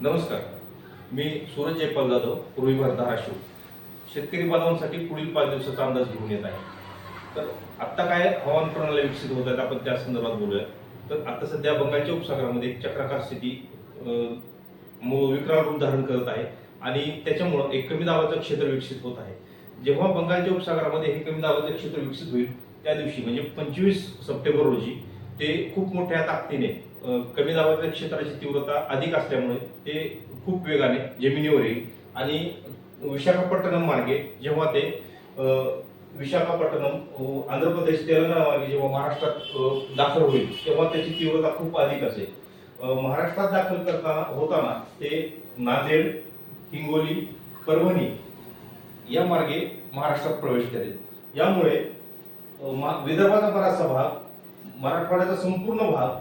नमस्कार, मी सूरज जयपाल जाधव, पूर्वी धाराशिव. शेतकरी बांधवांसाठी पुढील 5 दिवसाचा अंदाज घेऊन येत आहे. तर आत्ता काय हवामान प्रणाली विकसित होत आहेत, आपण त्या संदर्भात बोलूया. तर आता सध्या बंगालच्या उपसागरामध्ये एक चक्राकार स्थिती विकराळ रूप धारण करत आहे आणि त्याच्यामुळं एक कमी दाबाचं क्षेत्र विकसित होत आहे. जेव्हा बंगालच्या उपसागरामध्ये हे कमी दाबाचं क्षेत्र विकसित होईल त्या दिवशी म्हणजे 25 सप्टेंबर रोजी ते खूप मोठ्या ताकदीने कमी दाबाच्या क्षेत्राची तीव्रता अधिक असल्यामुळे ते खूप वेगाने जमिनीवर येईल आणि विशाखापट्टणम मार्गे जेव्हा ते विशाखापट्टणम आंध्र प्रदेश तेलंगणा मार्गे जेव्हा महाराष्ट्रात दाखल होईल तेव्हा त्याची तीव्रता खूप अधिक असेल. महाराष्ट्रात दाखल होताना ते नांदेड, हिंगोली, परभणी या मार्गे महाराष्ट्रात प्रवेश करेल. यामुळे विदर्भाचा बराचसा भाग, मराठवाड्याचा संपूर्ण भाग,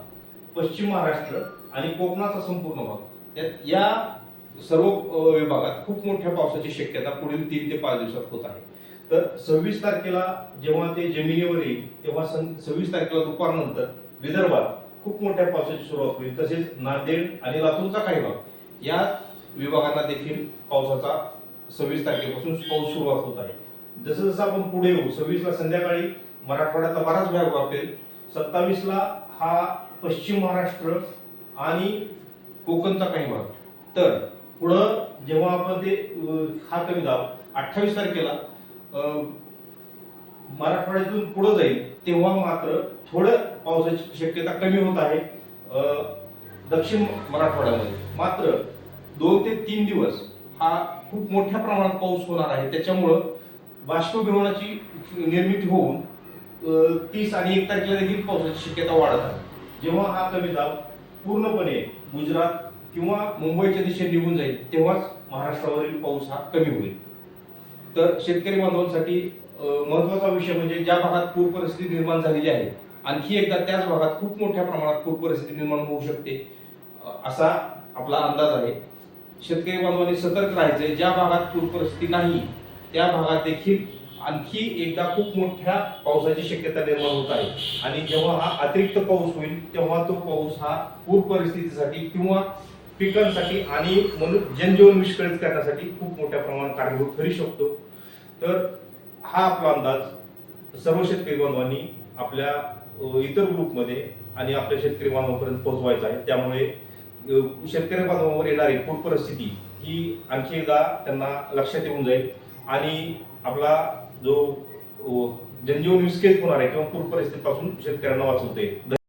पश्चिम महाराष्ट्र आणि कोकणाचा संपूर्ण भाग या सर्व विभागात खूप मोठ्या पावसाची शक्यता पुढील 3 ते 5 दिवसात होत आहे. तर 26 तारखेला जेव्हा ते जमिनीवर येईल तेव्हा 26 तारखेला दुपारनंतर विदर्भात खूप मोठ्या पावसाची सुरुवात होईल. तसेच नांदेड आणि लातूरचा काही भाग या विभागांना देखील पावसाचा 26 तारखेपासून पाऊस सुरुवात होत आहे. जसं जसं आपण पुढे येऊ, 26ला संध्याकाळी मराठवाड्यातला बराच भाग वापेल. 27ला हा पश्चिम महाराष्ट्र आणि कोकणचा काही भाग. तर पुढं जेव्हा आपण ते हा कमी दाब 28 तारखेला मराठवाड्यातून पुढे जाईल तेव्हा मात्र थोडं पावसाची शक्यता कमी होत आहे दक्षिण मराठवाड्यामध्ये. मात्र 2 ते 3 दिवस हा खूप मोठ्या प्रमाणात पाऊस होणार आहे. त्याच्यामुळं बाष्पीभवनाची निर्मिती होऊन 30 आणि 1 तारखेला देखील पावसाची शक्यता वाढत आहे. जेव्हा हा कमी दाब पूर्णपणे गुजरात किंवा मुंबईच्या दिशेने निघून जाईल तेव्हाच महाराष्ट्रावरील पाऊस हा कमी होईल. तर शेतकरी बांधवांसाठी महत्वाचा विषय म्हणजे ज्या भागात पूर परिस्थिती निर्माण झालेली आहे आणखी एकदा त्याच भागात खूप मोठ्या प्रमाणात पूर परिस्थिती निर्माण होऊ शकते असा आपला अंदाज आहे. शेतकरी बांधवांनी सतर्क राहायचे. ज्या भागात पूर परिस्थिती नाही त्या भागात देखील आणखी एकदा खूप मोठ्या पावसाची शक्यता निर्माण होत आहे आणि जेव्हा हा अतिरिक्त पाऊस होईल तेव्हा तो पाऊस हा पूर परिस्थितीसाठी किंवा पिकांसाठी आणि जनजीवन विस्कळीत करण्यासाठी खूप मोठ्या प्रमाणात कारणीभूत ठरू शकतो. तर हा आपला अंदाज सर्व शेतकरी बांधवांनी आपल्या इतर ग्रुपमध्ये आणि आपल्या शेतकरी बांधवांपर्यंत पोहोचवायचा आहे. त्यामुळे शेतकरी बांधवांवर येणारी पूर परिस्थिती ही आणखी एकदा त्यांना लक्षात येऊन जाईल आणि आपला जो जनजीवन विस्कळीत होणार आहे किंवा पूर परिस्थितीपासून शेतकऱ्यांना वाचवता येईल.